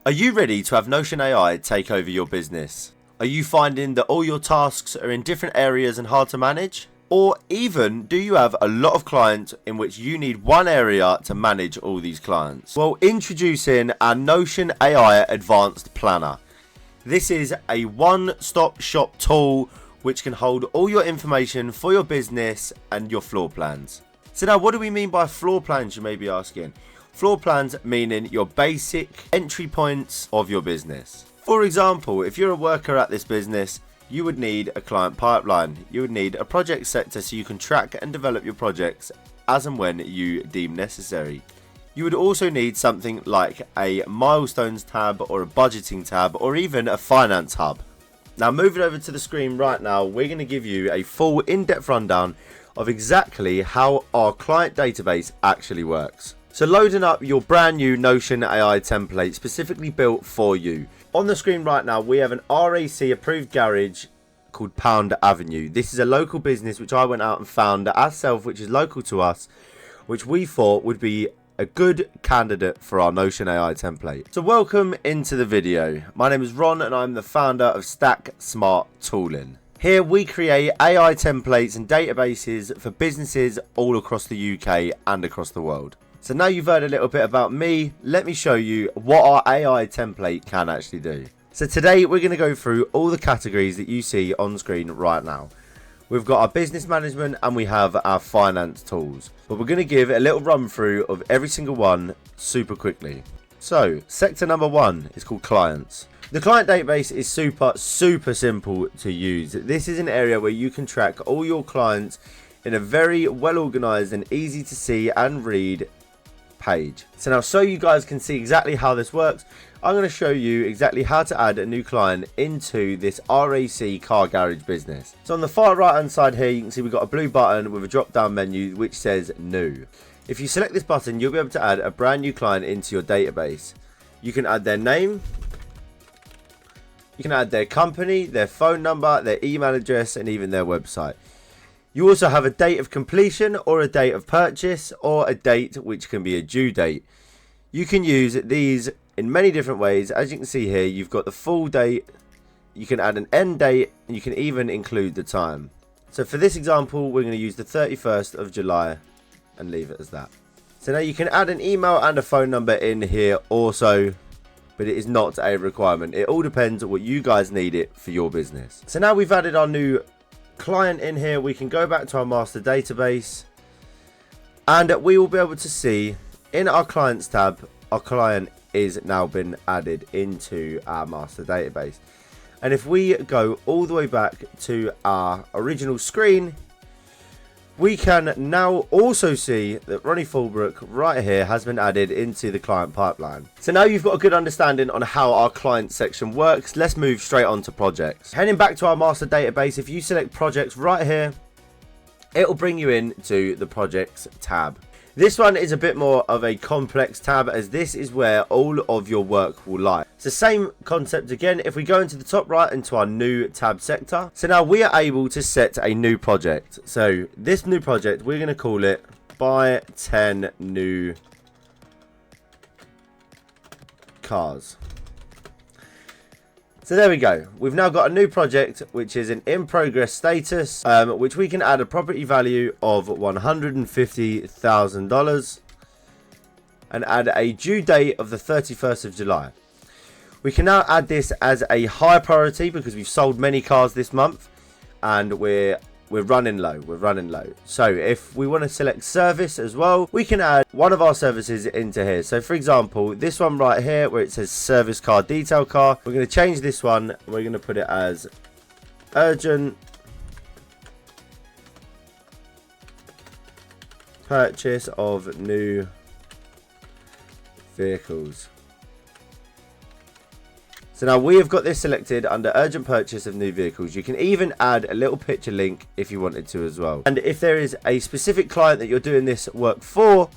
Are you ready to have Notion AI take over your business? Are you finding that all your tasks are in different areas and hard to manage? Or even, do you have a lot of clients in which you need one area to manage all these clients? Well, introducing our Notion AI Advanced Planner. This is a one-stop shop tool which can hold all your information for your business and your floor plans. So now, what do we mean by floor plans, you may be asking? Floor plans meaning your basic entry points of your business. For example, if you're a worker at this business, you would need a client pipeline. You would need a project sector so you can track and develop your projects as and when you deem necessary. You would also need something like a milestones tab or a budgeting tab or even a finance hub. Now, moving over to the screen right now, we're going to give you a full in-depth rundown of exactly how our client database actually works. So loading up your brand new Notion AI template specifically built for you. On the screen right now, we have an RAC approved garage called Pound Avenue. This is a local business which I went out and found ourselves, which is local to us, which we thought would be a good candidate for our Notion AI template. So welcome into the video. My name is Ron and I'm the founder of Stack Smart Tooling. Here we create AI templates and databases for businesses all across the UK and across the world. So now you've heard a little bit about me, let me show you what our AI template can actually do. So today we're going to go through all the categories that you see on screen right now. We've got our business management and we have our finance tools. But we're going to give a little run through of every single one super quickly. So sector number one is called clients. The client database is super simple to use. This is an area where you can track all your clients in a very well organized and easy to see and read page. So now, so you guys can see exactly how this works, I'm going to show you exactly how to add a new client into this RAC car garage business. So on the far right hand side here, you can see we've got a blue button with a drop down menu which says new. If you select this button, you'll be able to add a brand new client into your database. You can add their name, you can add their company, their phone number, their email address, and even their website. You also have a date of completion or a date of purchase or a date which can be a due date. You can use these in many different ways. As you can see here, you've got the full date, you can add an end date, and you can even include the time. So for this example, we're going to use the 31st of July and leave it as that. So now you can add an email and a phone number in here also, but it is not a requirement. It all depends on what you guys need it for your business. So now we've added our new client in here, we can go back to our master database and we will be able to see in our clients tab, our client is now been added into our master database. And if we go all the way back to our original screen, we can now also see that Ronnie Fulbrook right here has been added into the client pipeline. So now you've got a good understanding on how our client section works. Let's move straight on to projects. Heading back to our master database, if you select projects right here, it will bring you into the projects tab. This one is a bit more of a complex tab as this is where all of your work will lie. It's the same concept again. If we go into the top right into our new tab sector, so now we are able to set a new project. So this new project, we're going to call it buy 10 new cars. So there we go. We've now got a new project, which is an in progress status, which we can add a property value of $150,000 and add a due date of the 31st of July. We can now add this as a high priority because we've sold many cars this month and we're running low. So if we want to select service as well, we can add one of our services into here. So for example, this one right here where it says service car, detail car, we're going to change this one and we're going to put it as urgent purchase of new vehicles. So now we have got this selected under urgent purchase of new vehicles. You can even add a little picture link if you wanted to as well. And if there is a specific client that you're doing this work for,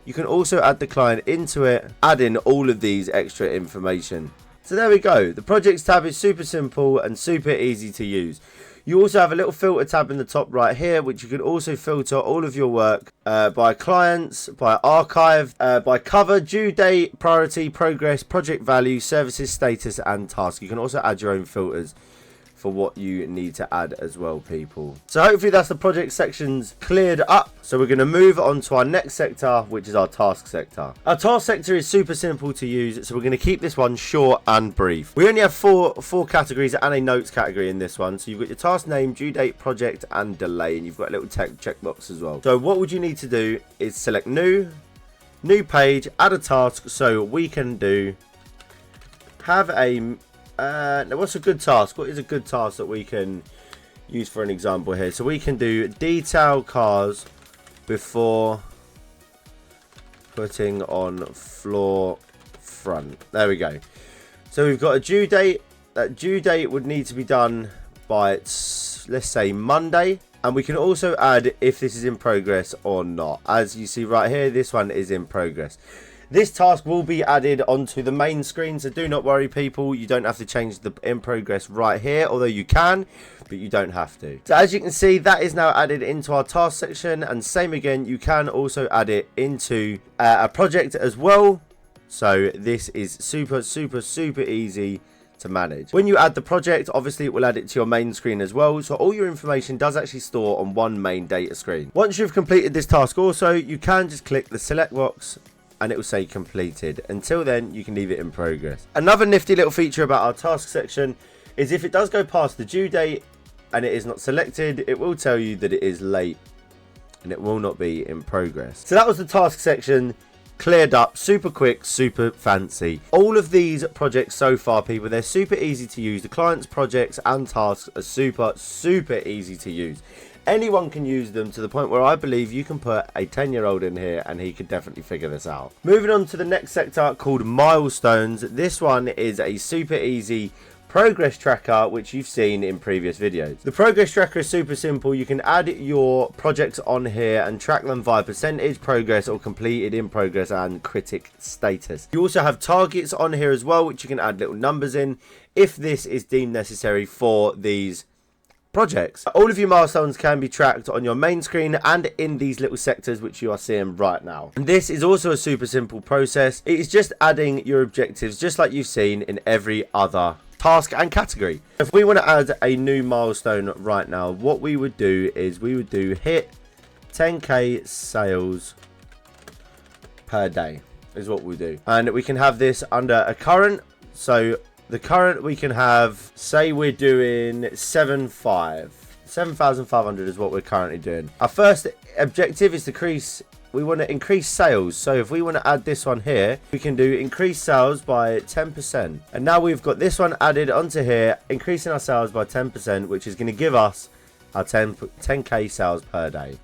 you can also add the client into it, add in all of these extra information. So there we go. The projects tab is super simple and super easy to use. You also have a little filter tab in the top right here, which you can also filter all of your work by clients, by archive, by cover, due date, priority, progress, project value, services, status, and task. You can also add your own filters for what you need to add as well, people. So hopefully that's the project sections cleared up. So we're going to move on to our next sector, which is our task sector. Our task sector is super simple to use, so we're going to keep this one short and brief. We only have four categories and a notes category in this one. So you've got your task name, due date, project, and delay, and you've got a little checkbox as well. So what would you need to do is select new page, add a task. So we can do have a now what's a good task? What is a good task that we can use for an example here? So we can do detail cars before putting on floor front. There we go. So we've got a due date. That due date would need to be done by, let's say, Monday. And we can also add if this is in progress or not. As you see right here, this one is in progress. This task will be added onto the main screen, so do not worry, people. You don't have to change the in progress right here, although you can, but you don't have to. So as you can see, that is now added into our task section, and same again, you can also add it into a project as well. So this is super easy to manage. When you add the project, obviously it will add it to your main screen as well, so all your information does actually store on one main data screen. Once you've completed this task also, you can just click the select box and it will say completed. Until then, you can leave it in progress. Another nifty little feature about our task section is if it does go past the due date and it is not selected, it will tell you that it is late and it will not be in progress. So that was the task section, cleared up, super quick, super fancy. All of these projects so far, people, they're super easy to use. The clients, projects and tasks are super easy to use. Anyone can use them, to the point where I believe you can put a 10-year-old in here and he could definitely figure this out. Moving on to the next sector called milestones. This one is a super easy progress tracker, which you've seen in previous videos. The progress tracker is super simple. You can add your projects on here and track them via percentage, progress, or completed, in progress, and critic status. You also have targets on here as well, which you can add little numbers in if this is deemed necessary for these projects. All of your milestones can be tracked on your main screen and in these little sectors which you are seeing right now. And this is also a super simple process. It is just adding your objectives just like you've seen in every other task and category. If we want to add a new milestone right now, what we would do is we would do hit 10k sales per day is what we'll do. And we can have this under a current. So the current we can have, say we're doing 7,500 is what we're currently doing. Our first objective is to we want to increase sales. So if we want to add this one here, we can do increase sales by 10%. And now we've got this one added onto here, increasing our sales by 10%, which is going to give us our 10k sales per day.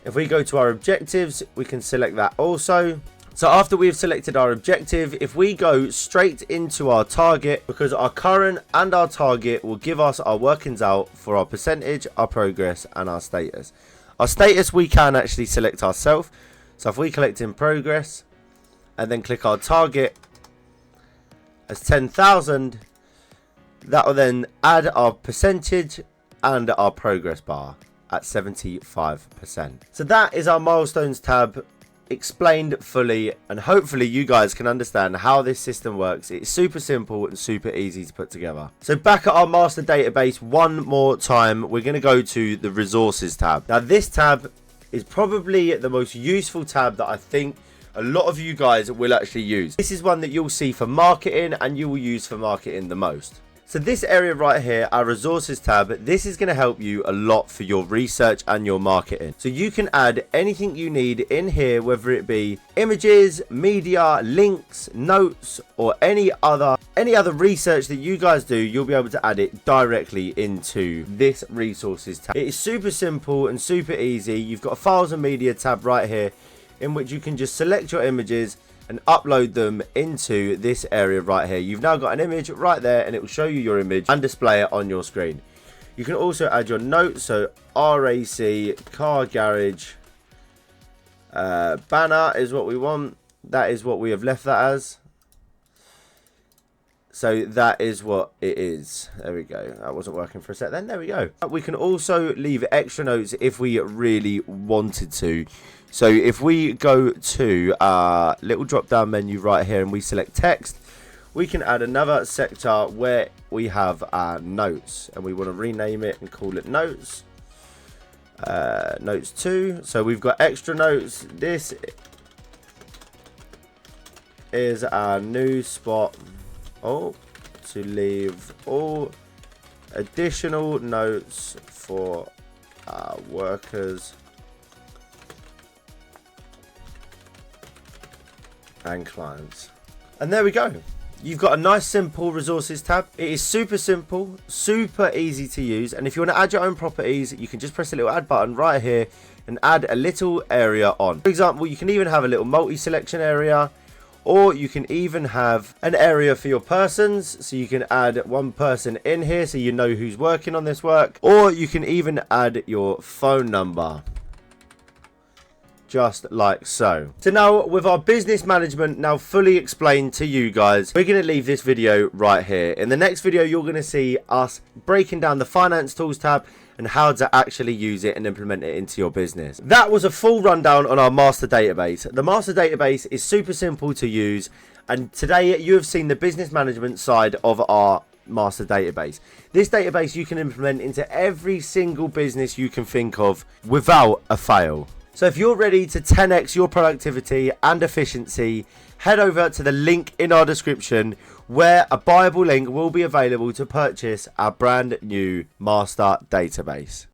If we go to our objectives, we can select that also. So after we've selected our objective, if we go straight into our target, because our current and our target will give us our workings out for our percentage, our progress, and our status. Our status we can actually select ourselves. So if we click in progress and then click our target as 10,000, that will then add our percentage and our progress bar at 75%. So that is our milestones tab explained fully, and hopefully you guys can understand how this system works. It's super simple and super easy to put together. So back at our master database one more time, we're going to go to the resources tab. Now this tab is probably the most useful tab that I think a lot of you guys will actually use. This is one that you'll see for marketing and you will use for marketing the most. So this area right here, our resources tab, this is going to help you a lot for your research and your marketing. So you can add anything you need in here, whether it be images, media, links, notes, or any other research that you guys do, you'll be able to add it directly into this resources tab. It is super simple and super easy. You've got a files and media tab right here in which you can just select your images and upload them into this area right here. You've now got an image right there and it will show you your image and display it on your screen. You can also add your notes, so RAC, car garage, banner is what we want. That is what we have left that as. So that is what it is. There we go. That wasn't working for a sec then. There we go. We can also leave extra notes if we really wanted to. So if we go to our little drop down menu right here and we select text, we can add another sector where we have our notes, and we want to rename it and call it notes. Notes 2. So we've got extra notes. This is our new spot. To leave all additional notes for our workers and clients. And there we go. You've got a nice simple resources tab. It is super simple, super easy to use, and if you want to add your own properties, you can just press the little add button right here and add a little area on. For example, you can even have a little multi-selection area, or you can even have an area for your persons, so you can add one person in here so you know who's working on this work, or you can even add your phone number, just like so. So now, with our business management now fully explained to you guys, we're going to leave this video right here. In the next video, you're going to see us breaking down the finance tools tab and how to actually use it and implement it into your business. That was a full rundown on our master database. The master database is super simple to use, and today you have seen the business management side of our master database. This database you can implement into every single business you can think of without a fail. So if you're ready to 10x your productivity and efficiency, head over to the link in our description where a buyable link will be available to purchase our brand new master database.